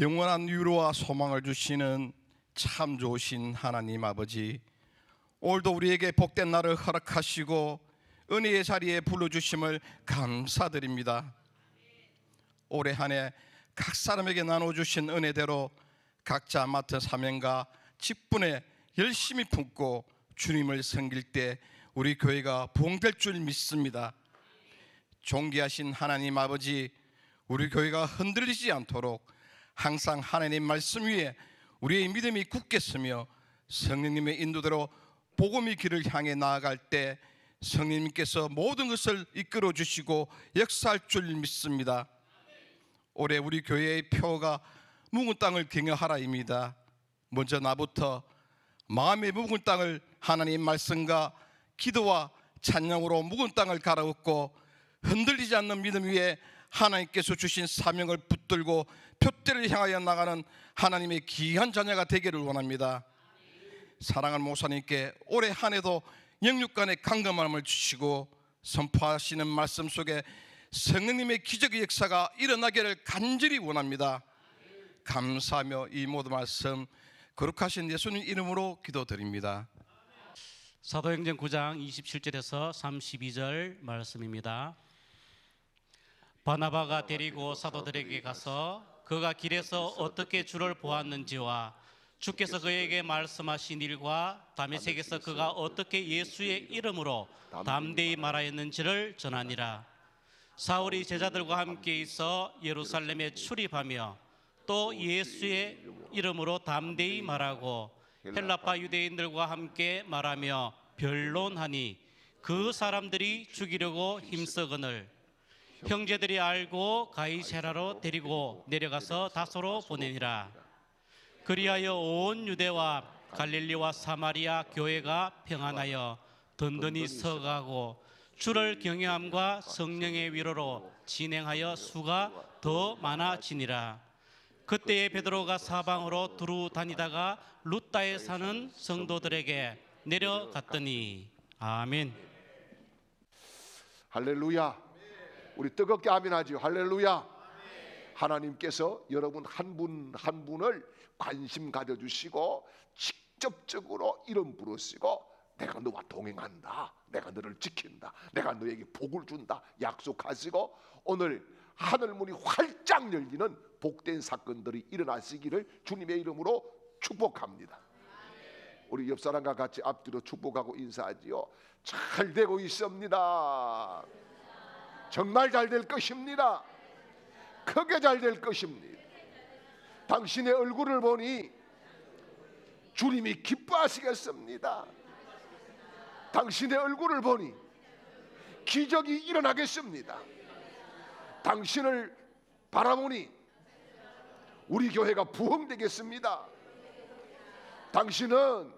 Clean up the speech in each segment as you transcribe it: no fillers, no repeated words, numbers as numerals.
영원한 위로와 소망을 주시는 참 좋으신 하나님 아버지, 오늘도 우리에게 복된 날을 허락하시고 은혜의 자리에 불러주심을 감사드립니다. 올해 한 해 각 사람에게 나눠주신 은혜대로 각자 맡은 사명과 직분에 열심히 품고 주님을 섬길 때 우리 교회가 부흥될 줄 믿습니다. 존귀하신 하나님 아버지, 우리 교회가 흔들리지 않도록 항상 하나님 말씀 위에 우리의 믿음이 굳게 서며 성령님의 인도대로 복음의 길을 향해 나아갈 때 성령님께서 모든 것을 이끌어 주시고 역사할 줄 믿습니다. 올해 우리 교회의 표어가 묵은 땅을 경영하라입니다. 먼저 나부터 마음의 묵은 땅을 하나님 말씀과 기도와 찬양으로 묵은 땅을 갈아엎고 흔들리지 않는 믿음 위에 하나님께서 주신 사명을 붙들고 표대를 향하여 나가는 하나님의 귀한 자녀가 되기를 원합니다. 사랑하는 목사님께 올해 한 해도 영육간의 강건함을 주시고 선포하시는 말씀 속에 성령님의 기적의 역사가 일어나기를 간절히 원합니다. 감사하며 이 모든 말씀 거룩하신 예수님 이름으로 기도드립니다. 사도행전 9장 27절에서 32절 말씀입니다. 바나바가 데리고 사도들에게 가서 그가 길에서 어떻게 주를 보았는지와 주께서 그에게 말씀하신 일과 다메섹에서 그가 어떻게 예수의 이름으로 담대히 말하였는지를 전하니라. 사울이 제자들과 함께 있어 예루살렘에 출입하며 또 예수의 이름으로 담대히 말하고 헬라파 유대인들과 함께 말하며 변론하니 그 사람들이 죽이려고 힘쓰거늘 형제들이 알고 가이사랴로 데리고 내려가서 다소로 보내니라. 그리하여 온 유대와 갈릴리와 사마리아 교회가 평안하여 든든히 서가고 주를 경외함과 성령의 위로로 진행하여 수가 더 많아지니라. 그때에 베드로가 사방으로 두루 다니다가 루따에 사는 성도들에게 내려갔더니 아멘. 할렐루야. 우리 뜨겁게 아멘하죠. 할렐루야. 하나님께서 여러분 한 분 한 분을 관심 가져주시고 직접적으로 이름 부르시고 내가 너와 동행한다, 내가 너를 지킨다, 내가 너에게 복을 준다 약속하시고 오늘 하늘문이 활짝 열리는 복된 사건들이 일어나시기를 주님의 이름으로 축복합니다. 우리 옆 사람과 같이 앞뒤로 축복하고 인사하지요. 잘 되고 있습니다. 정말 잘 될 것입니다. 크게 잘 될 것입니다. 당신의 얼굴을 보니 주님이 기뻐하시겠습니다. 당신의 얼굴을 보니 기적이 일어나겠습니다. 당신을 바라보니 우리 교회가 부흥되겠습니다. 당신은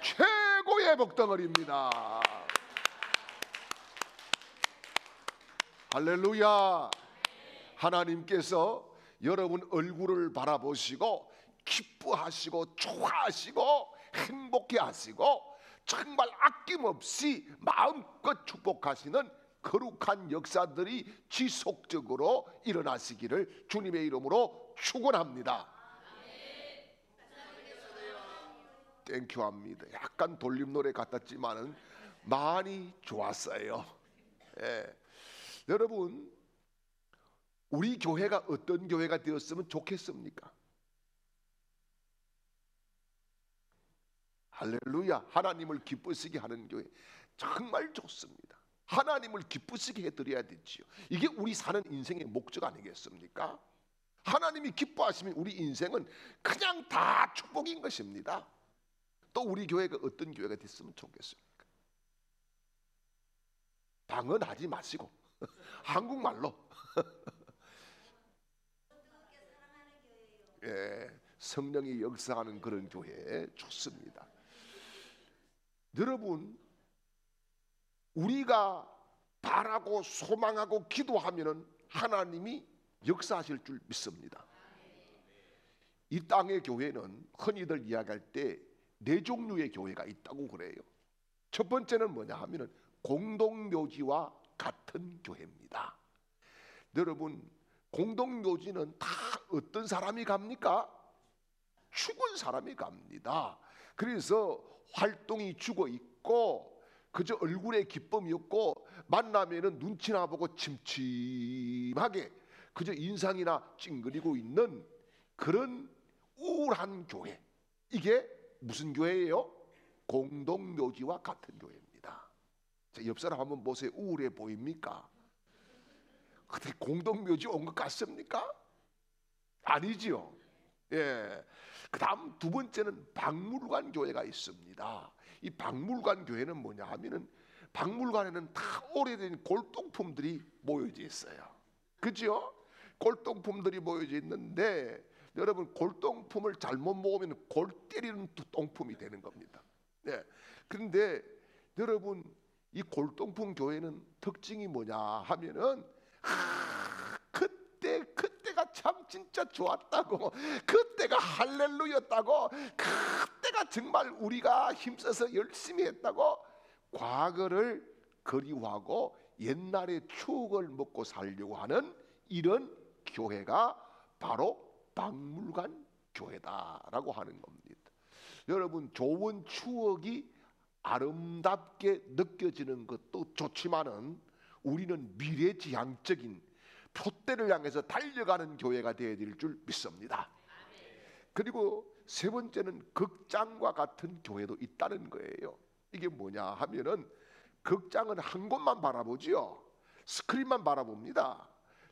최고의 복덩어리입니다. 할렐루야. 하나님께서 여러분 얼굴을 바라보시고 기뻐하시고 좋아하시고 행복해 하시고 정말 아낌없이 마음껏 축복하시는 거룩한 역사들이 지속적으로 일어나시기를 주님의 이름으로 축원합니다. 땡큐합니다. 약간 돌림 노래 같았지만은 많이 좋았어요. 예. 여러분, 우리 교회가 어떤 교회가 되었으면 좋겠습니까? 할렐루야. 하나님을 기쁘시게 하는 교회 정말 좋습니다. 하나님을 기쁘시게 해드려야 되지요. 이게 우리 사는 인생의 목적 아니겠습니까? 하나님이 기뻐하시면 우리 인생은 그냥 다 축복인 것입니다. 또 우리 교회가 어떤 교회가 됐으면 좋겠습니까? 방언하지 마시고 한국말로 예, 성령이 역사하는 그런 교회 좋습니다. 여러분, 우리가 바라고 소망하고 기도하면은 하나님이 역사하실 줄 믿습니다. 이 땅의 교회는 흔히들 이야기할 때 네 종류의 교회가 있다고 그래요. 첫 번째는 뭐냐 하면은 공동묘지와 같은 교회입니다. 여러분, 공동묘지는 다 어떤 사람이 갑니까? 죽은 사람이 갑니다. 그래서 활동이 죽어 있고 그저 얼굴에 기쁨이 없고 만나면은 눈치나 보고 침침하게 그저 인상이나 찡그리고 있는 그런 우울한 교회. 이게 무슨 교회예요? 공동묘지와 같은 교회입니다. 자, 옆 사람 한번 보세요. 우울해 보입니까? 근데 공동묘지 온 것 같습니까? 아니지요. 예. 그다음 두 번째는 박물관 교회가 있습니다. 이 박물관 교회는 뭐냐 하면은 박물관에는 다 오래된 골동품들이 모여져 있어요. 그죠? 골동품들이 모여져 있는데 여러분 골동품을 잘못 모으면 골 때리는 똥품이 되는 겁니다. 네. 그런데 여러분 이 골동품 교회는 특징이 뭐냐 하면은 그때가 참 진짜 좋았다고, 그때가 할렐루야였다고, 그때가 정말 우리가 힘써서 열심히 했다고 과거를 그리워하고 옛날의 추억을 먹고 살려고 하는 이런 교회가 바로 박물관 교회다라고 하는 겁니다. 여러분 좋은 추억이 아름답게 느껴지는 것도 좋지만은 우리는 미래지향적인 표대를 향해서 달려가는 교회가 되어야 될 줄 믿습니다. 그리고 세 번째는 극장과 같은 교회도 있다는 거예요. 이게 뭐냐 하면은 극장은 한 곳만 바라보지요. 스크린만 바라봅니다.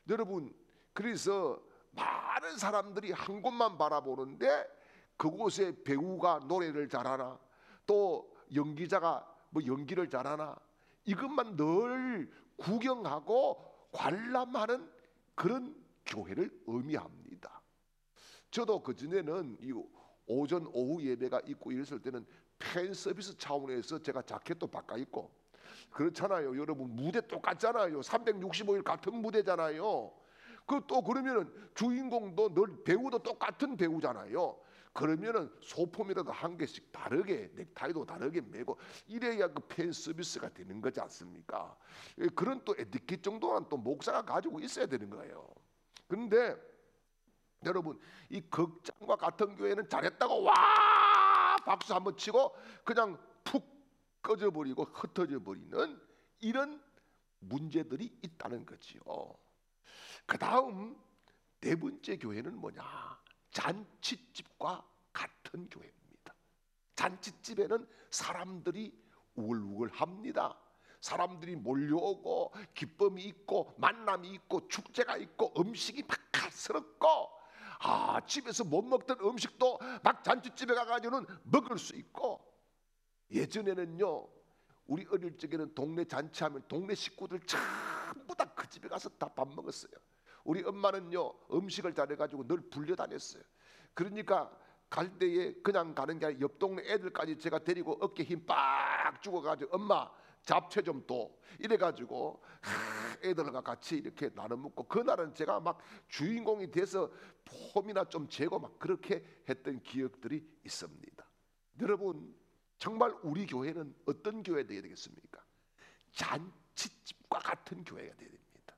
여러분 그래서 많은 사람들이 한 곳만 바라보는데 그곳에 배우가 노래를 잘하나 또 연기자가 뭐 연기를 잘하나 이것만 늘 구경하고 관람하는 그런 교회를 의미합니다. 저도 그전에는 이 오전 오후 예배가 있고 이랬을 때는 팬 서비스 차원에서 제가 자켓도 바꿔 입고 그렇잖아요. 여러분 무대 똑같잖아요. 365일 같은 무대잖아요. 그 또 그러면은 주인공도 늘 배우도 똑같은 배우잖아요. 그러면은 소품이라도 한 개씩 다르게 넥타이도 다르게 매고 이래야 그 팬 서비스가 되는 거지 않습니까? 그런 또 에티켓 정도는 또 목사가 가지고 있어야 되는 거예요. 그런데 여러분 이 극장과 같은 교회는 잘했다고 와 박수 한번 치고 그냥 푹 꺼져버리고 흩어져 버리는 이런 문제들이 있다는 거지요. 그 다음 네 번째 교회는 뭐냐? 잔치집과 같은 교회입니다. 잔치집에는 사람들이 우글우글합니다. 사람들이 몰려오고 기쁨이 있고 만남이 있고 축제가 있고 음식이 맛깔스럽고 집에서 못 먹던 음식도 막 잔치집에 가가지고는 먹을 수 있고 예전에는요 우리 어릴 적에는 동네 잔치하면 동네 식구들 전부 다 그 집에 가서 다 밥 먹었어요. 우리 엄마는요 음식을 잘해가지고 늘 불려다녔어요. 그러니까 갈 때에 그냥 가는 게 아니라 옆 동네 애들까지 제가 데리고 어깨 힘 빡 주고가지고 엄마 잡채 좀 또 이래가지고 애들과 같이 이렇게 나눠 먹고 그날은 제가 막 주인공이 돼서 폼이나 좀 재고 막 그렇게 했던 기억들이 있습니다. 여러분 정말 우리 교회는 어떤 교회가 되어야 되겠습니까? 잔치집과 같은 교회가 되어야 됩니다.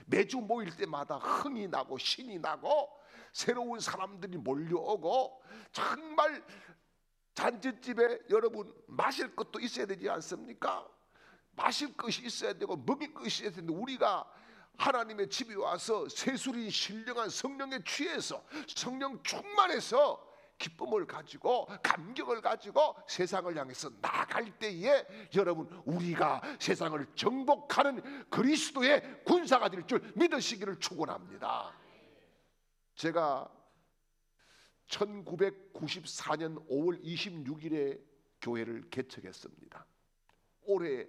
매주 모일 때마다 흥이 나고 신이 나고 새로운 사람들이 몰려오고 정말 잔치집에 여러분 마실 것도 있어야 되지 않습니까? 마실 것이 있어야 되고 먹일 것이 있어야 되는데 우리가 하나님의 집에 와서 세술인 신령한 성령에 취해서 성령 충만해서 기쁨을 가지고 감격을 가지고 세상을 향해서 나갈 때에 여러분 우리가 세상을 정복하는 그리스도의 군사가 될 줄 믿으시기를 축원합니다. 제가 1994년 5월 26일에 교회를 개척했습니다. 올해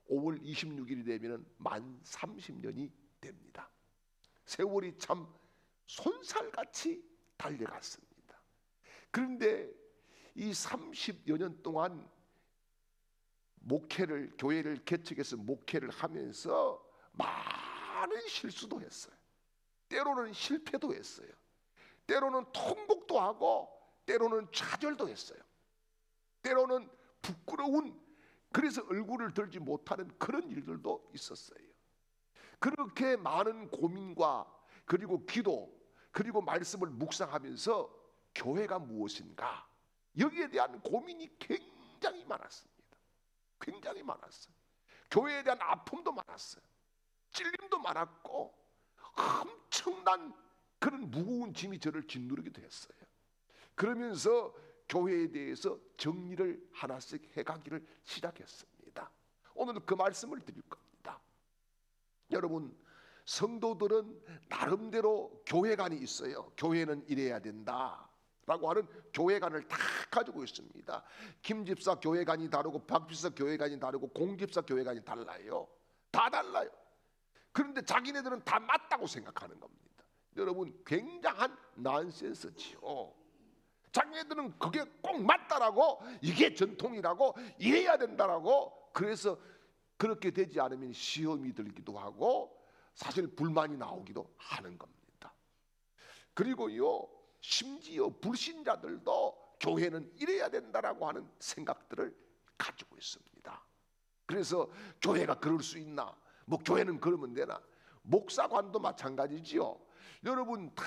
5월 26일이 되면 만 30년이 됩니다. 세월이 참 손살같이 달려갔습니다. 그런데 이 30여 년 동안 목회를 교회를 개척해서 목회를 하면서 많은 실수도 했어요. 때로는 실패도 했어요. 때로는 통곡도 하고 때로는 좌절도 했어요. 때로는 부끄러운 그래서 얼굴을 들지 못하는 그런 일들도 있었어요. 그렇게 많은 고민과 그리고 기도, 그리고 말씀을 묵상하면서 교회가 무엇인가, 여기에 대한 고민이 굉장히 많았습니다. 굉장히 많았어요. 교회에 대한 아픔도 많았어요. 찔림도 많았고 엄청난 그런 무거운 짐이 저를 짓누르기도 했어요. 그러면서 교회에 대해서 정리를 하나씩 해가기를 시작했습니다. 오늘 그 말씀을 드릴 겁니다. 여러분, 성도들은 나름대로 교회관이 있어요. 교회는 이래야 된다 라고 하는 교회관을 다 가지고 있습니다. 김 집사 교회관이 다르고 박 집사 교회관이 다르고 공 집사 교회관이 달라요. 다 달라요. 그런데 자기네들은 다 맞다고 생각하는 겁니다. 여러분, 굉장한 난센스지요. 자기네들은 그게 꼭 맞다라고, 이게 전통이라고, 이래야 된다라고. 그래서 그렇게 되지 않으면 시험이 들기도 하고 사실 불만이 나오기도 하는 겁니다. 그리고요, 심지어 불신자들도 교회는 이래야 된다라고 하는 생각들을 가지고 있습니다. 그래서 교회가 그럴 수 있나? 뭐 교회는 그러면 되나? 목사관도 마찬가지지요. 여러분, 다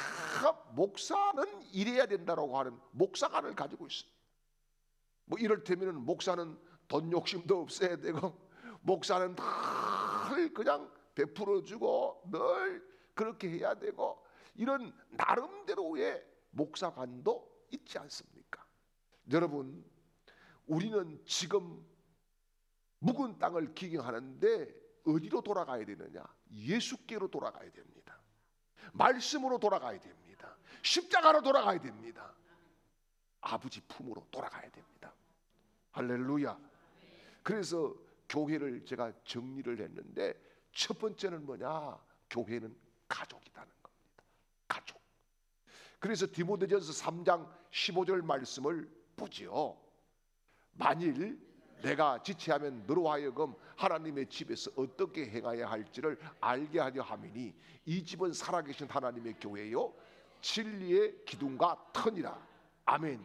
목사는 이래야 된다라고 하는 목사관을 가지고 있어요. 뭐 이를테면 목사는 돈 욕심도 없어야 되고, 목사는 늘 그냥 베풀어주고 늘 그렇게 해야 되고, 이런 나름대로의 목사관도 있지 않습니까? 여러분, 우리는 지금 묵은 땅을 기경하는데 어디로 돌아가야 되느냐? 예수께로 돌아가야 됩니다. 말씀으로 돌아가야 됩니다. 십자가로 돌아가야 됩니다. 아버지 품으로 돌아가야 됩니다. 할렐루야. 그래서 교회를 제가 정리를 했는데, 첫 번째는 뭐냐? 교회는 가족이라는 겁니다. 가족. 그래서 디모데전서 3장 15절 말씀을 보지요. 만일 내가 지체하면 너로 하여금 하나님의 집에서 어떻게 행하여야 할지를 알게 하려 함이니 이 집은 살아계신 하나님의 교회요 진리의 기둥과 터니라. 아멘.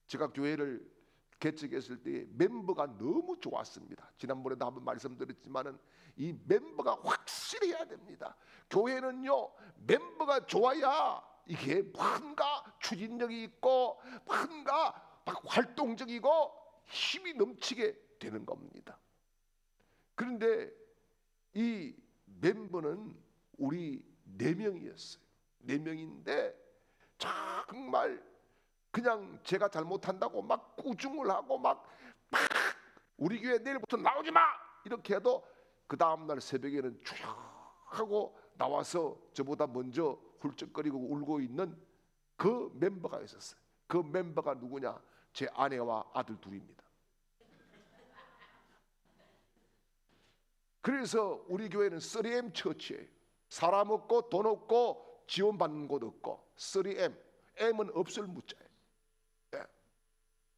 제가 교회를 개척했을 때 멤버가 너무 좋았습니다. 지난번에도 한번 말씀드렸지만은 이 멤버가 확실해야 됩니다. 교회는요, 멤버가 좋아야 이게 뭔가 추진력이 있고 뭔가 막 활동적이고 힘이 넘치게 되는 겁니다. 그런데 이 멤버는 우리 4명이었어요. 4명인데 정말 그냥 제가 잘못한다고 막 꾸중을 하고 막 우리 교회 내일부터 나오지 마 이렇게 해도 그 다음날 새벽에는 조용하고 나와서 저보다 먼저 훌쩍거리고 울고 있는 그 멤버가 있었어요. 그 멤버가 누구냐? 제 아내와 아들 둘입니다. 그래서 우리 교회는 3M 처치예요. 사람 없고 돈 없고 지원받는 곳 없고 3M. M은 없을 무자예요. 네.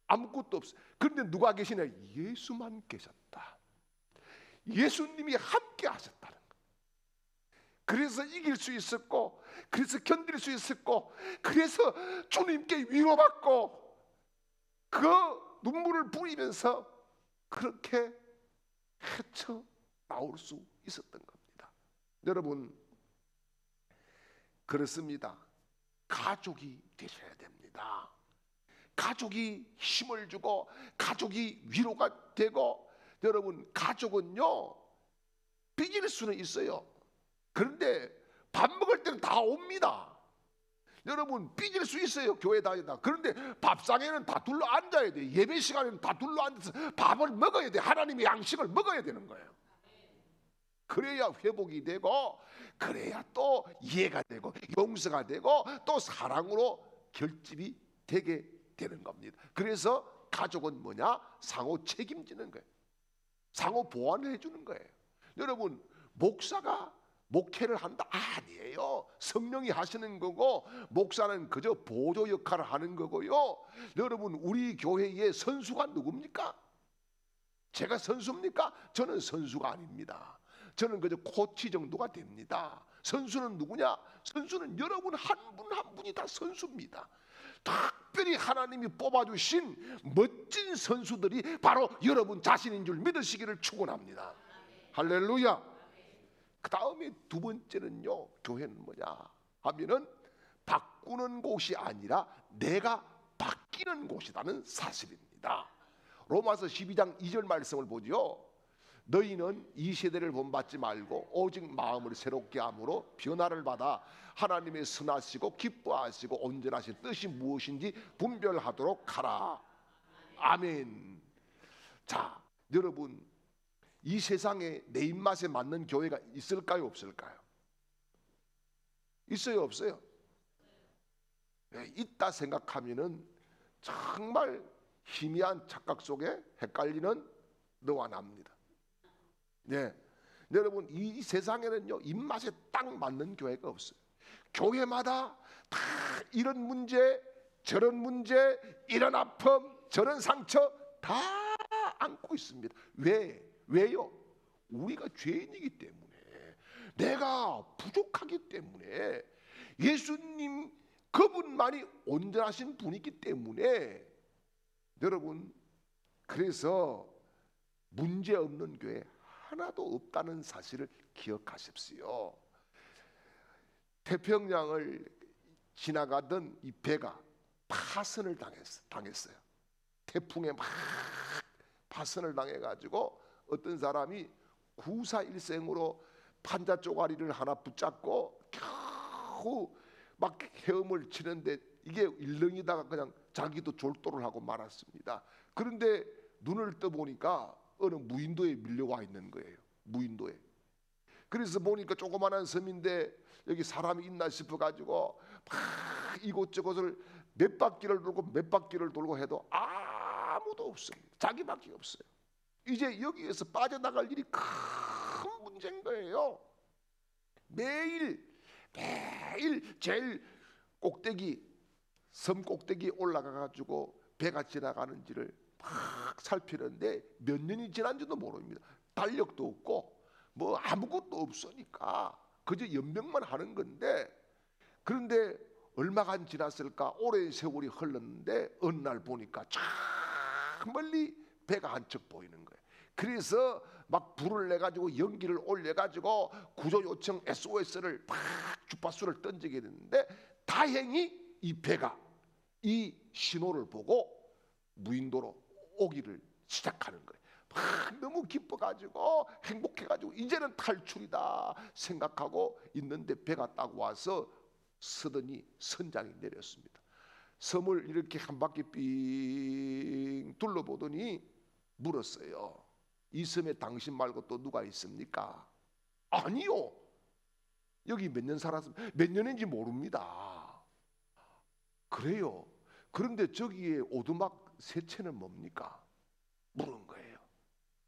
아무것도 없어요. 그런데 누가 계시냐? 예수만 계셨다. 예수님이 함께 하셨다는 거. 그래서 이길 수 있었고, 그래서 견딜 수 있었고, 그래서 주님께 위로받고 그 눈물을 뿌리면서 그렇게 헤쳐 나올 수 있었던 겁니다. 여러분, 그렇습니다. 가족이 되셔야 됩니다. 가족이 힘을 주고 가족이 위로가 되고, 여러분, 가족은요 삐질 수는 있어요. 그런데 밥 먹을 때는 다 옵니다. 여러분, 삐질 수 있어요. 교회 다니다. 그런데 밥상에는 다 둘러 앉아야 돼. 예배 시간에는 다 둘러 앉아서 밥을 먹어야 돼. 하나님의 양식을 먹어야 되는 거예요. 그래야 회복이 되고, 그래야 또 이해가 되고 용서가 되고 또 사랑으로 결집이 되게 되는 겁니다. 그래서 가족은 뭐냐? 상호 책임지는 거예요. 상호 보완을 해주는 거예요. 여러분, 목사가 목회를 한다? 아니에요. 성령이 하시는 거고, 목사는 그저 보조 역할을 하는 거고요. 여러분, 우리 교회의 선수가 누굽니까? 제가 선수입니까? 저는 선수가 아닙니다. 저는 그저 코치 정도가 됩니다. 선수는 누구냐? 선수는 여러분 한 분 한 분이 다 선수입니다. 특별히 하나님이 뽑아주신 멋진 선수들이 바로 여러분 자신인 줄 믿으시기를 축원합니다. 할렐루야. 그 다음에 두 번째는요, 교회는 뭐냐 하면은 바꾸는 곳이 아니라 내가 바뀌는 곳이라는 사실입니다. 로마서 12장 2절 말씀을 보죠. 너희는 이 세대를 본받지 말고 오직 마음을 새롭게 함으로 변화를 받아 하나님의 선하시고 기뻐하시고 온전하신 뜻이 무엇인지 분별하도록 하라. 아멘. 자, 여러분, 이 세상에 내 입맛에 맞는 교회가 있을까요, 없을까요? 있어요, 없어요? 네, 있다 생각하면은 정말 희미한 착각 속에 헷갈리는 너와 나입니다. 네, 여러분, 이 세상에는요 입맛에 딱 맞는 교회가 없어요. 교회마다 다 이런 문제, 저런 문제, 이런 아픔, 저런 상처 다 안고 있습니다. 왜요? 우리가 죄인이기 때문에, 내가 부족하기 때문에, 예수님 그분만이 온전하신 분이기 때문에, 여러분, 그래서 문제 없는 교회 하나도 없다는 사실을 기억하십시오. 태평양을 지나가던 이 배가 파선을 당했어요. 태풍에 막 파선을 당해가지고 어떤 사람이 구사일생으로 판자 쪼가리를 하나 붙잡고 겨우 막 헤엄을 치는데 이게 일렁이다가 그냥 자기도 졸도를 하고 말았습니다. 그런데 눈을 떠보니까 어느 무인도에 밀려와 있는 거예요. 무인도에. 그래서 보니까 조그마한 섬인데 여기 사람이 있나 싶어가지고 막 이곳저곳을 몇 바퀴를 돌고 해도 아무도 없습니다. 자기밖에 없어요. 이제 여기에서 빠져나갈 일이 큰 문제인 거예요. 매일 제일 꼭대기, 섬 꼭대기에 올라가가지고 배가 지나가는지를 막 살피는데 몇 년이 지난지도 모릅니다. 달력도 없고 뭐 아무것도 없으니까 그저 연명만 하는 건데, 그런데 얼마가 지났을까? 오랜 세월이 흘렀는데 어느 날 보니까 저 멀리 배가 한 척 보이는 거예요. 그래서 막 불을 내가지고 연기를 올려가지고 구조 요청 SOS를 막 주파수를 던지게 됐는데, 다행히 이 배가 이 신호를 보고 무인도로 오기를 시작하는 거예요. 막 너무 기뻐가지고 행복해가지고 이제는 탈출이다 생각하고 있는데 배가 딱 와서 서더니 선장이 내렸습니다. 섬을 이렇게 한 바퀴 삥 둘러보더니 물었어요. 이 섬에 당신 말고 또 누가 있습니까? 아니요. 여기 몇 년 살았습니다. 몇 년인지 모릅니다. 그래요. 그런데 저기에 오두막 새체는 뭡니까? 물은 거예요.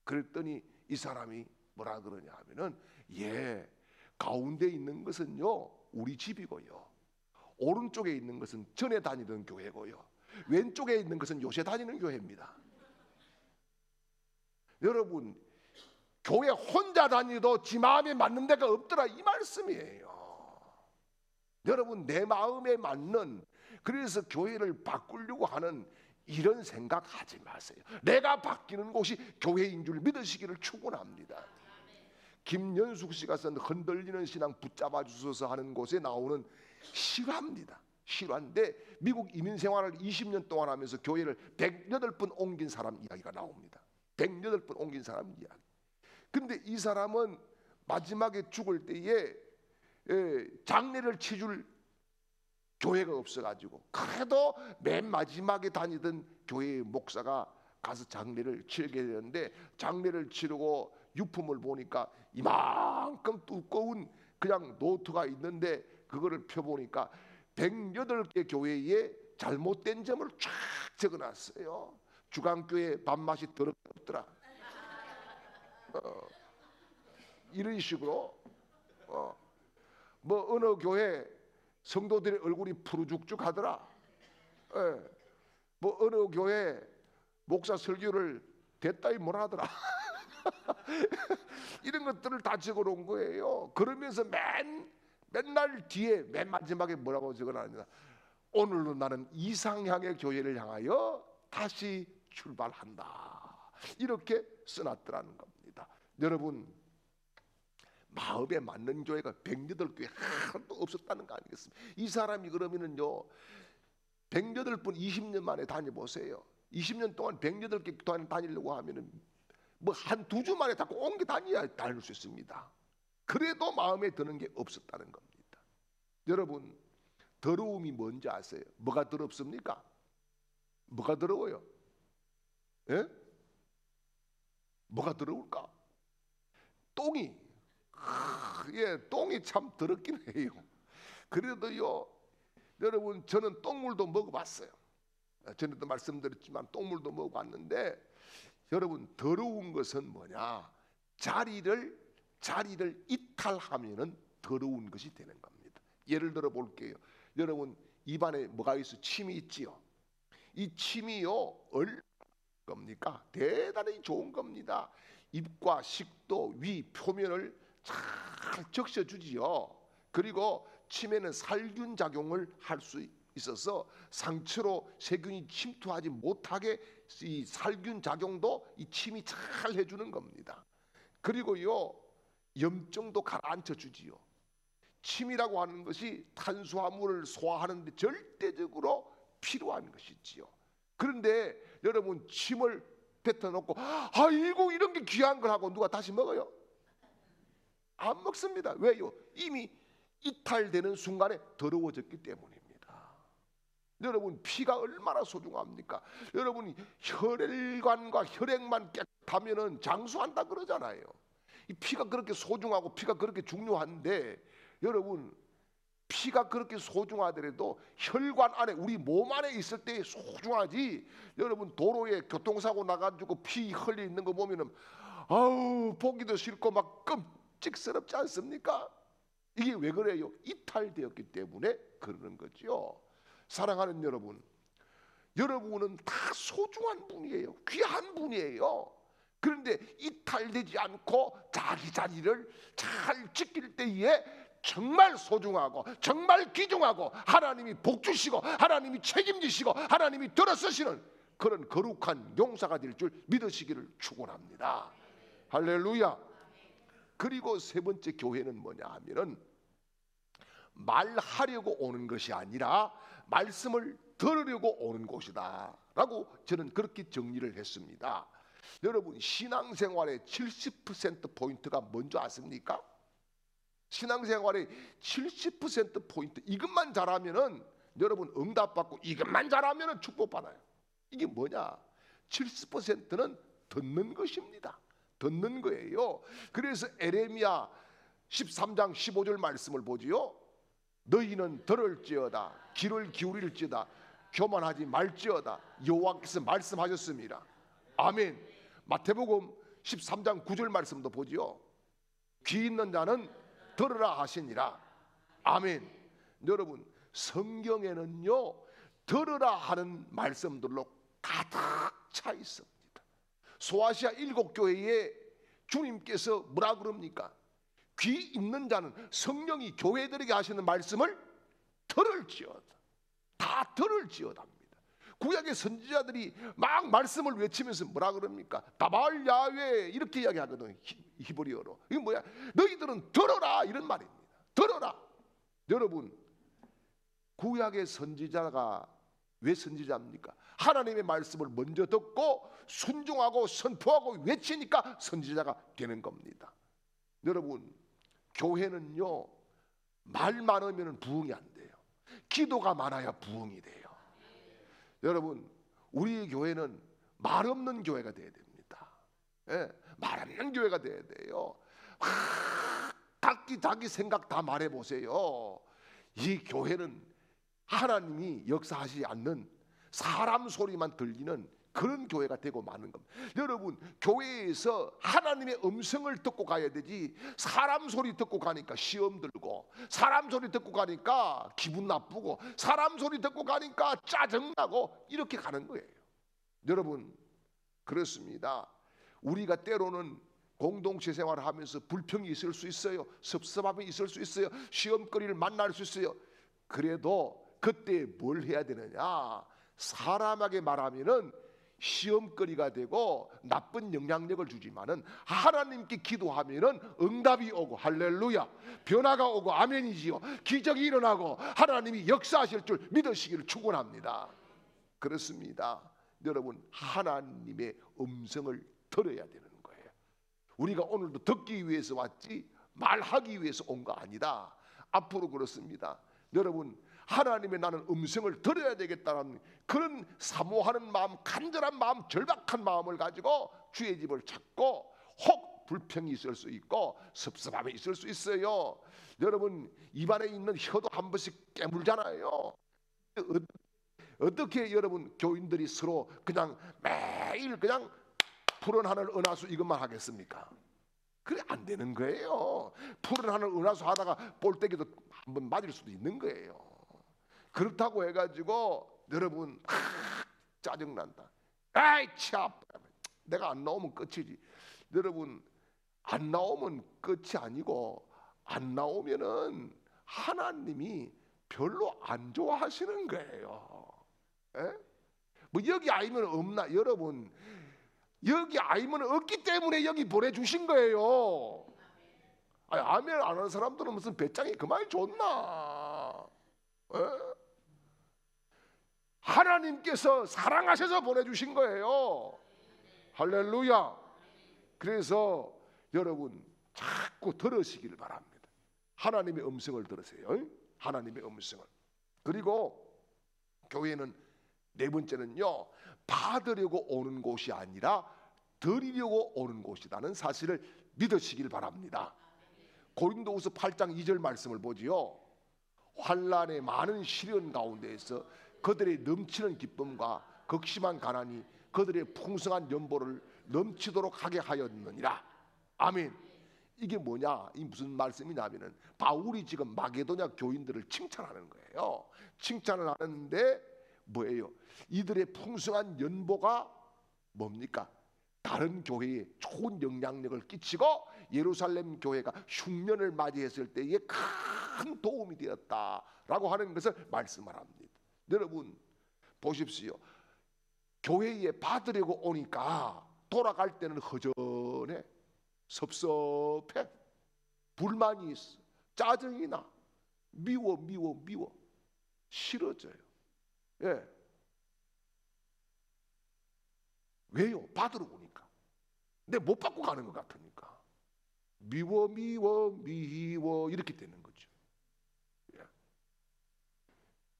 그랬더니 이 사람이 뭐라 그러냐 하면은, 예, 가운데 있는 것은요 우리 집이고요, 오른쪽에 있는 것은 전에 다니던 교회고요, 왼쪽에 있는 것은 요새 다니는 교회입니다. 여러분, 교회 혼자 다니도 지 마음에 맞는 데가 없더라 이 말씀이에요. 여러분, 내 마음에 맞는, 그래서 교회를 바꾸려고 하는 이런 생각하지 마세요. 내가 바뀌는 곳이 교회인 줄 믿으시기를 축원합니다. 김연숙 씨가 쓴 흔들리는 신앙 붙잡아 주소서 하는 곳에 나오는 실화입니다. 실화인데 미국 이민 생활을 20년 동안 하면서 교회를 108번 옮긴 사람 이야기가 나옵니다. 108번 옮긴 사람 이야기. 근데 이 사람은 마지막에 죽을 때에 장례를 치줄 교회가 없어가지고, 그래도 맨 마지막에 다니던 교회의 목사가 가서 장례를 치르게 되는데, 장례를 치르고 유품을 보니까 이만큼 두꺼운 그냥 노트가 있는데 그거를 펴보니까 108개 교회에 잘못된 점을 쫙 적어놨어요. 주강교회 밥맛이 더럽더라, 이런 식으로 뭐 어느 교회 성도들의 얼굴이 푸르죽죽하더라, 뭐 어느 교회 목사 설교를 됐다이 뭐라더라 이런 것들을 다 적어놓은 거예요. 그러면서 맨날 뒤에 맨 마지막에 뭐라고 적어놨냐, 오늘로 나는 이상향의 교회를 향하여 다시 출발한다, 이렇게 써놨더라는 겁니다. 여러분, 마음에 맞는 교회가 108교회 하나도 없었다는 거 아니겠습니까? 이 사람이 그러면은요 108번 20년 만에 다녀보세요. 20년 동안 108개 다니려고 하면은 뭐 한 2주 만에 다 옮겨 다닐 수 있습니다. 그래도 마음에 드는 게 없었다는 겁니다. 여러분, 더러움이 뭔지 아세요? 뭐가 더럽습니까? 뭐가 더러워요? 예? 뭐가 더러울까? 똥이. 예, 똥이 참 더럽긴 해요. 그래도요, 여러분, 저는 똥물도 먹어봤어요. 전에도 말씀드렸지만 똥물도 먹어봤는데, 여러분, 더러운 것은 뭐냐? 자리를 이탈하면은 더러운 것이 되는 겁니다. 예를 들어 볼게요. 여러분, 입안에 뭐가 있어? 침이 있지요. 이 침이요, 얼마나 겁니까? 대단히 좋은 겁니다. 입과 식도, 위, 표면을 잘 적셔주지요. 그리고 침에는 살균 작용을 할 수 있어서 상처로 세균이 침투하지 못하게 이 살균 작용도 이 침이 잘 해주는 겁니다. 그리고요, 염증도 가라앉혀 주지요. 침이라고 하는 것이 탄수화물을 소화하는 데 절대적으로 필요한 것이지요. 그런데 여러분, 침을 뱉어놓고 아이고 이런 게 귀한 걸 하고 누가 다시 먹어요? 안 먹습니다. 왜요? 이미 이탈되는 순간에 더러워졌기 때문입니다. 여러분, 피가 얼마나 소중합니까? 여러분, 혈관과 혈액만 깨끗하면은 장수한다 그러잖아요. 이 피가 그렇게 소중하고 피가 그렇게 중요한데, 여러분, 피가 그렇게 소중하더라도 혈관 안에, 우리 몸 안에 있을 때 소중하지. 여러분, 도로에 교통사고 나가지고 피 흘려 있는 거 보면은 아우 보기도 싫고 막 끔찍스럽지 않습니까? 이게 왜 그래요? 이탈되었기 때문에 그러는 거죠. 사랑하는 여러분, 여러분은 다 소중한 분이에요. 귀한 분이에요. 그런데 이탈되지 않고 자기 자리를 잘 지킬 때에 정말 소중하고 정말 귀중하고 하나님이 복주시고 하나님이 책임지시고 하나님이 들어서시는 그런 거룩한 용사가 될 줄 믿으시기를 축원합니다. 할렐루야. 그리고 세 번째 교회는 뭐냐 하면은 말하려고 오는 것이 아니라 말씀을 들으려고 오는 곳이다 라고 저는 그렇게 정리를 했습니다. 여러분, 신앙생활의 70% 포인트가 뭔지 아십니까? 신앙생활의 70% 포인트, 이것만 잘하면은 여러분 응답받고 이것만 잘하면은 축복받아요. 이게 뭐냐? 70%는 듣는 것입니다. 듣는 거예요. 그래서 에레미야 13장 15절 말씀을 보지요. 너희는 들을지어다, 귀를 기울일지어다, 교만하지 말지어다, 여호와께서 말씀하셨습니다. 아멘. 마태복음 13장 9절 말씀도 보지요. 귀 있는 자는 들으라 하시니라. 아멘. 여러분, 성경에는요 들으라 하는 말씀들로 가득 차 있습니다. 소아시아 7교회에 주님께서 뭐라 그럽니까? 귀 있는 자는, 성령이 교회들에게 하시는 말씀을 들을지어다. 다 들을지어다입니다. 구약의 선지자들이 막 말씀을 외치면서 뭐라 그럽니까? 다발 야훼 이렇게 이야기하거든요. 히브리어로. 이게 뭐야? 너희들은 들어라 이런 말입니다. 들어라. 여러분, 구약의 선지자가 왜 선지자입니까? 하나님의 말씀을 먼저 듣고 순종하고 선포하고 외치니까 선지자가 되는 겁니다. 여러분, 교회는요 말 많으면 부흥이 안 돼요. 기도가 많아야 부흥이 돼요. 여러분, 우리 교회는 말 없는 교회가 돼야 됩니다. 예, 말 없는 교회가 돼야 돼요. 각기 자기 생각 다 말해보세요. 이 교회는 하나님이 역사하지 않는 사람 소리만 들리는 그런 교회가 되고 마는 겁니다. 여러분, 교회에서 하나님의 음성을 듣고 가야 되지, 사람 소리 듣고 가니까 시험 들고, 사람 소리 듣고 가니까 기분 나쁘고, 사람 소리 듣고 가니까 짜증나고, 이렇게 가는 거예요. 여러분, 그렇습니다. 우리가 때로는 공동체 생활을 하면서 불평이 있을 수 있어요. 섭섭함이 있을 수 있어요. 시험거리를 만날 수 있어요. 그래도 그때 뭘 해야 되느냐? 사람에게 말하면은 시험거리가 되고 나쁜 영향력을 주지만은 하나님께 기도하면은 응답이 오고 할렐루야 변화가 오고 아멘이지요. 기적이 일어나고 하나님이 역사하실 줄 믿으시기를 축원합니다. 그렇습니다. 여러분 하나님의 음성을 들어야 되는 거예요. 우리가 오늘도 듣기 위해서 왔지 말하기 위해서 온 거 아니다. 앞으로 그렇습니다. 여러분 하나님의 나는 음성을 들어야 되겠다는 그런 사모하는 마음, 간절한 마음, 절박한 마음을 가지고 주의 집을 찾고 혹 불평이 있을 수 있고 섭섭함이 있을 수 있어요. 여러분 입안에 있는 혀도 한 번씩 깨물잖아요. 어떻게 여러분 교인들이 서로 그냥 매일 그냥 푸른 하늘 은하수 이것만 하겠습니까? 그래 안 되는 거예요. 푸른 하늘 은하수 하다가 볼때기도 한번 맞을 수도 있는 거예요. 그렇다고 해가지고 여러분 짜증난다. 아이 참 내가 안 나오면 끝이지. 여러분 안 나오면 끝이 아니고 안 나오면은 하나님이 별로 안 좋아하시는 거예요. 에? 뭐 여기 아니면 없나? 여러분 여기 아니면 없기 때문에 여기 보내주신 거예요. 아니, 아멘 안 하는 사람들은 무슨 배짱이 그만이 좋나? 에? 하나님께서 사랑하셔서 보내주신 거예요. 할렐루야. 그래서 여러분 자꾸 들으시기를 바랍니다. 하나님의 음성을 들으세요. 하나님의 음성을. 그리고 교회는 네 번째는요 받으려고 오는 곳이 아니라 드리려고 오는 곳이라는 사실을 믿으시길 바랍니다. 고린도후서 8장 2절 말씀을 보지요. 환난의 많은 시련 가운데에서 그들의 넘치는 기쁨과 극심한 가난이 그들의 풍성한 연보를 넘치도록 하게 하였느니라. 아멘. 이게 뭐냐? 이 무슨 말씀이냐면은 바울이 지금 마게도냐 교인들을 칭찬하는 거예요. 칭찬을 하는데 뭐예요? 이들의 풍성한 연보가 뭡니까? 다른 교회에 좋은 영향력을 끼치고 예루살렘 교회가 흉년을 맞이했을 때에 큰 도움이 되었다라고 하는 것을 말씀을 합니다. 여러분 보십시오. 교회에 받으려고 오니까 돌아갈 때는 허전해, 섭섭해, 불만이 있어, 짜증이 나, 미워 싫어져요. 예. 왜요? 받으러 오니까. 근데 못 받고 가는 것 같으니까 미워 이렇게 되는 거죠. 예.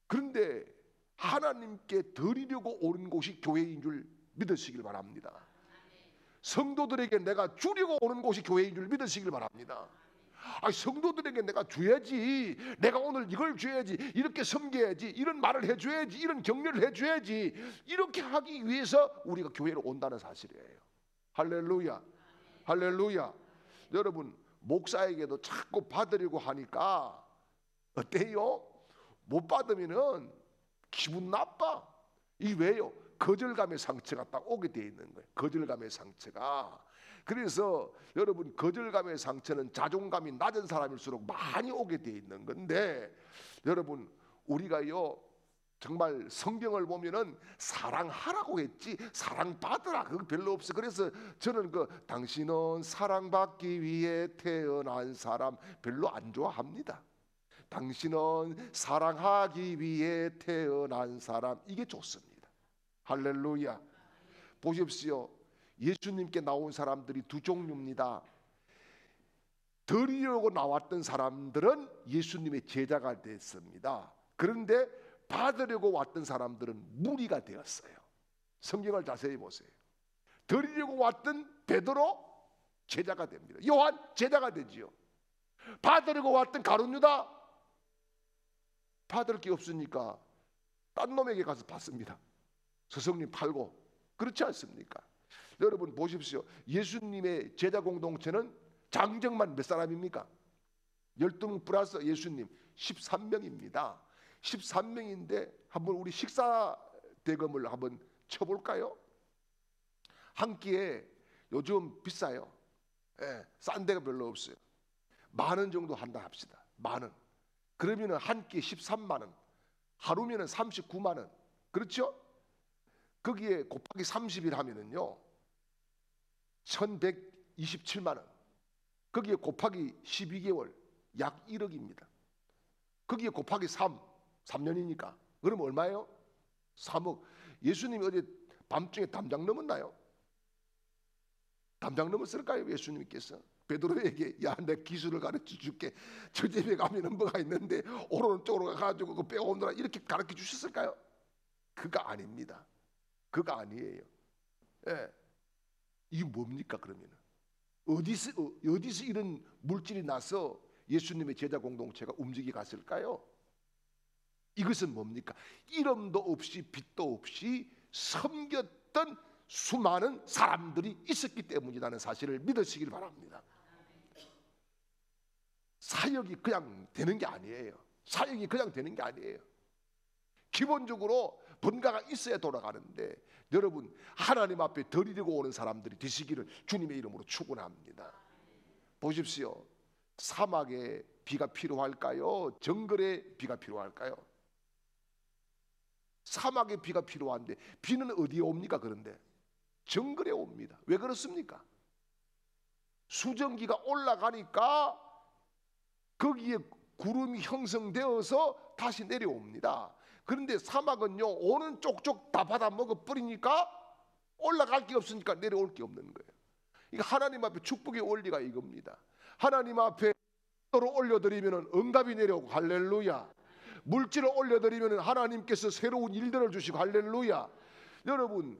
그런데 하나님께 드리려고 오는 곳이 교회인 줄 믿으시길 바랍니다. 성도들에게 내가 주려고 오는 곳이 교회인 줄 믿으시길 바랍니다. 성도들에게 내가 줘야지, 내가 오늘 이걸 줘야지, 이렇게 섬겨야지, 이런 말을 해줘야지, 이런 격려를 해줘야지, 이렇게 하기 위해서 우리가 교회로 온다는 사실이에요. 할렐루야, 할렐루야. 여러분 목사에게도 자꾸 받으려고 하니까 어때요? 못 받으면은 기분 나빠. 이 왜요? 거절감의 상처가 딱 오게 돼 있는 거예요. 거절감의 상처가. 그래서 여러분 거절감의 상처는 자존감이 낮은 사람일수록 많이 오게 돼 있는 건데, 여러분 우리가요 정말 성경을 보면은 사랑하라고 했지 사랑받으라 그거 별로 없어. 그래서 저는 당신은 사랑받기 위해 태어난 사람 별로 안 좋아합니다. 당신은 사랑하기 위해 태어난 사람 이게 좋습니다. 할렐루야. 보십시오. 예수님께 나온 사람들이 두 종류입니다. 드리려고 나왔던 사람들은 예수님의 제자가 됐습니다. 그런데 받으려고 왔던 사람들은 무리가 되었어요. 성경을 자세히 보세요. 드리려고 왔던 베드로 제자가 됩니다. 요한 제자가 되지요. 받으려고 왔던 가룟 유다 받을 게 없으니까 딴 놈에게 가서 받습니다. 스승님 팔고. 그렇지 않습니까? 여러분 보십시오. 예수님의 제자 공동체는 장정만 몇 사람입니까? 12명 플러스 예수님 13명입니다. 13명인데 한번 우리 식사 대금을 한번 쳐볼까요? 한 끼에 요즘 비싸요. 예, 싼 데가 별로 없어요. 10,000원 정도 한다 합시다. 10,000원. 그러면은 한 끼에 13만 원. 하루면은 39만 원. 그렇죠? 거기에 곱하기 30일 하면은요 1127만 원. 거기에 곱하기 12개월 약 1억입니다. 거기에 곱하기 3년이니까 그럼 얼마예요? 3억. 예수님이 어제 밤중에 담장 넘었나요? 담장 넘었을까요? 예수님께서 베드로에게 야, 내 기술을 가르쳐 줄게. 저 집에 가면은 뭐가 있는데 오른쪽으로 가가지고 그거 빼오느라 이렇게 가르쳐 주셨을까요? 그거 아닙니다. 그거 아니에요. 예. 이게 뭡니까 그러면은? 어디서 이런 물질이 나서 예수님의 제자 공동체가 움직이 갔을까요? 이것은 뭡니까? 이름도 없이 빛도 없이 섬겼던 수많은 사람들이 있었기 때문이라는 사실을 믿으시길 바랍니다. 사역이 그냥 되는 게 아니에요. 사역이 그냥 되는 게 아니에요. 기본적으로 뭔가가 있어야 돌아가는데 여러분 하나님 앞에 드리려고 오는 사람들이 되시기를 주님의 이름으로 축원합니다. 보십시오. 사막에 비가 필요할까요? 정글에 비가 필요할까요? 사막에 비가 필요한데 비는 어디에 옵니까? 그런데 정글에 옵니다. 왜 그렇습니까? 수증기가 올라가니까 거기에 구름이 형성되어서 다시 내려옵니다. 그런데 사막은요 오는 쪽쪽 다 받아 먹어 버리니까 올라갈 게 없으니까 내려올 게 없는 거예요. 이거 하나님 앞에 축복의 원리가 이겁니다. 하나님 앞에 물질을 올려드리면 응답이 내려오고 할렐루야. 물질을 올려드리면 하나님께서 새로운 일들을 주시고 할렐루야. 여러분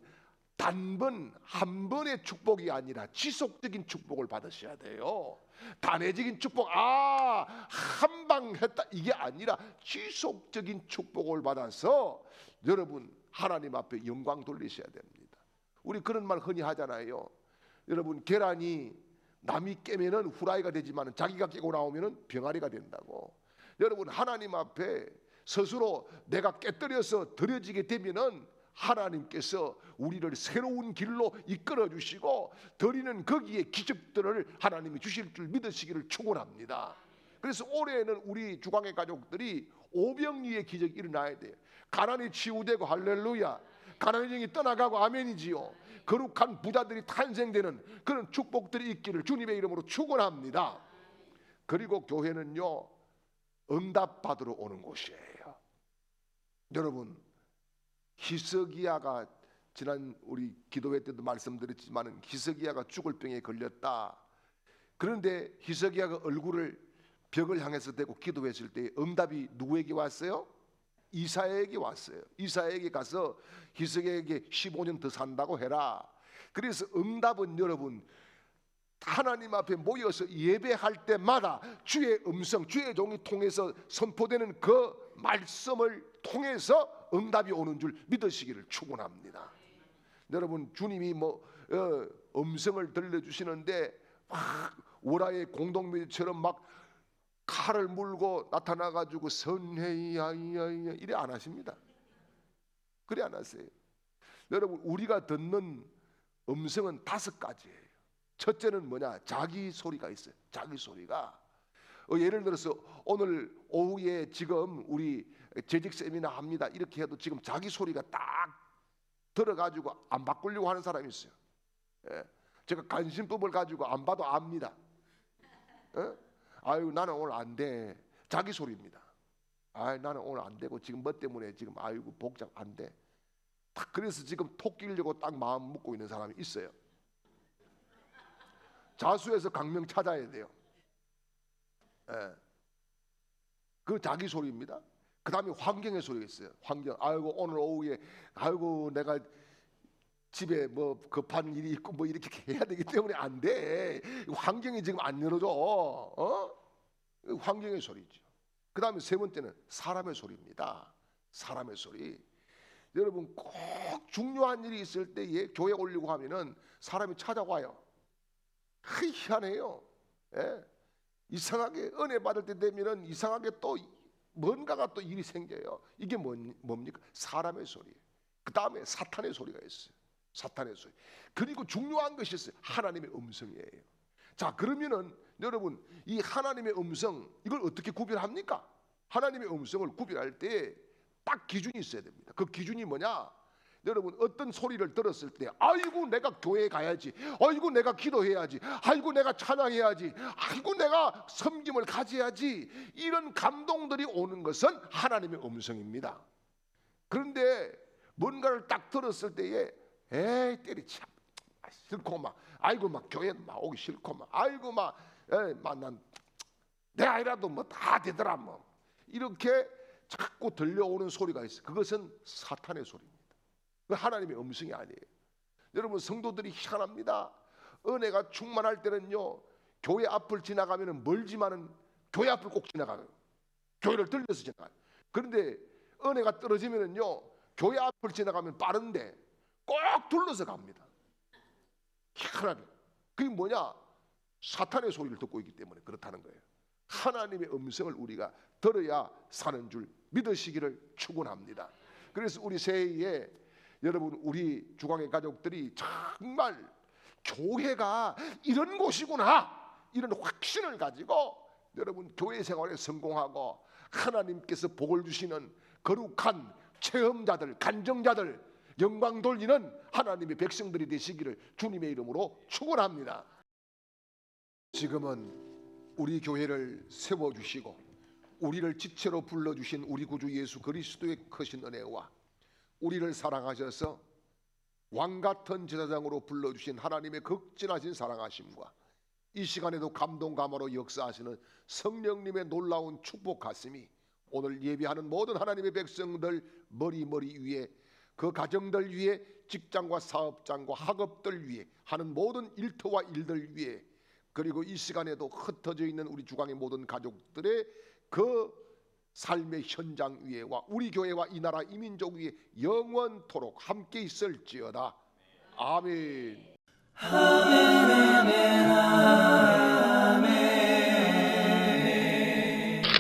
단번 한 번의 축복이 아니라 지속적인 축복을 받으셔야 돼요. 단회적인 축복, 한 방 했다 이게 아니라 지속적인 축복을 받아서 여러분 하나님 앞에 영광 돌리셔야 됩니다. 우리 그런 말 흔히 하잖아요. 여러분 계란이 남이 깨면은 후라이가 되지만 자기가 깨고 나오면은 병아리가 된다고. 여러분 하나님 앞에 스스로 내가 깨뜨려서 드려지게 되면은 하나님께서 우리를 새로운 길로 이끌어 주시고 드리는 거기에 기적들을 하나님이 주실 줄 믿으시기를 축원합니다. 그래서 올해는 우리 주광의 가족들이 오병이의 기적이 일어나야 돼요. 가난이 치유되고 할렐루야. 가난의 영이 떠나가고 아멘이지요. 거룩한 부자들이 탄생되는 그런 축복들이 있기를 주님의 이름으로 축원합니다. 그리고 교회는요 응답 받으러 오는 곳이에요. 여러분 히스기야가 지난 우리 기도회 때도 말씀드렸지만 히스기야가 죽을 병에 걸렸다. 그런데 히스기야가 얼굴을 벽을 향해서 대고 기도했을 때 응답이 누구에게 왔어요? 이사야에게 왔어요. 이사야에게 가서 히스기야에게 15년 더 산다고 해라. 그래서 응답은 여러분 하나님 앞에 모여서 예배할 때마다 주의 음성, 주의 종이 통해서 선포되는 그 말씀을 통해서 응답이 오는 줄 믿으시기를 축원합니다. 여러분 주님이 음성을 들려주시는데 막 오라의 공동묘지처럼 막 칼을 물고 나타나가지고 선해야야야 이래 안 하십니다. 그래 안 하세요. 여러분 우리가 듣는 음성은 5가지예요. 첫째는 뭐냐? 자기 소리가 있어요. 자기 소리가 예를 들어서 오늘 오후에 지금 우리 재직 세미나 합니다. 이렇게 해도 지금 자기 소리가 딱 들어가지고 안 바꾸려고 하는 사람이 있어요. 제가 간신법을 가지고 안 봐도 압니다. 아유 나는 오늘 안 돼. 자기 소리입니다. 아유 나는 오늘 안 되고 지금 뭐 때문에 지금 아이고 복잡 안 돼. 딱 그래서 지금 토 끼려고 딱 마음 먹고 있는 사람이 있어요. 자수해서 강명 찾아야 돼요. 그 자기 소리입니다. 그 다음에 환경의 소리가 있어요. 환경. 아이고 오늘 오후에 아이고 내가 집에 뭐 급한 일이 있고 뭐 이렇게 해야 되기 때문에 안 돼. 환경이 지금 안 열어줘. 환경의 소리죠. 그 다음에 세 번째는 사람의 소리입니다. 사람의 소리. 여러분 꼭 중요한 일이 있을 때 교회 올리고 하면은 사람이 찾아와요. 희한해요. 이상하게 은혜 받을 때 되면은 이상하게 또 뭔가가 또 일이 생겨요. 이게 뭡니까? 사람의 소리. 그 다음에 사탄의 소리가 있어요. 사탄의 소리. 그리고 중요한 것이 있어요. 하나님의 음성이에요. 자 그러면은 여러분 이 하나님의 음성 이걸 어떻게 구별합니까? 하나님의 음성을 구별할 때 딱 기준이 있어야 됩니다. 그 기준이 뭐냐? 여러분 어떤 소리를 들었을 때 아이고 내가 교회에 가야지, 아이고 내가 기도해야지, 아이고 내가 찬양해야지, 아이고 내가 섬김을 가져야지, 이런 감동들이 오는 것은 하나님의 음성입니다. 그런데 뭔가를 딱 들었을 때에 에이 때리치 싫고 막 아이고 막 교회도 막 오기 싫고 막 아이고 막 난 내 아이라도 뭐 다 되더라 뭐 이렇게 자꾸 들려오는 소리가 있어요. 그것은 사탄의 소리입니다. 하나님의 음성이 아니에요. 여러분 성도들이 희한합니다. 은혜가 충만할 때는요 교회 앞을 지나가면 멀지만은 교회 앞을 꼭 지나가요. 교회를 들려서 지나가요. 그런데 은혜가 떨어지면은요 교회 앞을 지나가면 빠른데 꼭 둘러서 갑니다. 희한하게. 그게 뭐냐? 사탄의 소리를 듣고 있기 때문에 그렇다는 거예요. 하나님의 음성을 우리가 들어야 사는 줄 믿으시기를 축원합니다. 그래서 우리 새해에 여러분 우리 주광의 가족들이 정말 교회가 이런 곳이구나 이런 확신을 가지고 여러분 교회 생활에 성공하고 하나님께서 복을 주시는 거룩한 체험자들, 간정자들, 영광 돌리는 하나님의 백성들이 되시기를 주님의 이름으로 축원합니다. 지금은 우리 교회를 세워주시고 우리를 지체로 불러주신 우리 구주 예수 그리스도의 크신 은혜와 우리를 사랑하셔서 왕같은 제사장으로 불러주신 하나님의 극진하신 사랑하심과 이 시간에도 감동감으로 역사하시는 성령님의 놀라운 축복 가슴이 오늘 예배하는 모든 하나님의 백성들 머리 위에, 그 가정들 위에, 직장과 사업장과 학업들 위에 하는 모든 일터와 일들 위에, 그리고 이 시간에도 흩어져 있는 우리 주광의 모든 가족들의 그 삶의 현장 위에와 우리 교회와 이 나라 이 민족 위에 영원토록 함께 있을지어다. 아멘.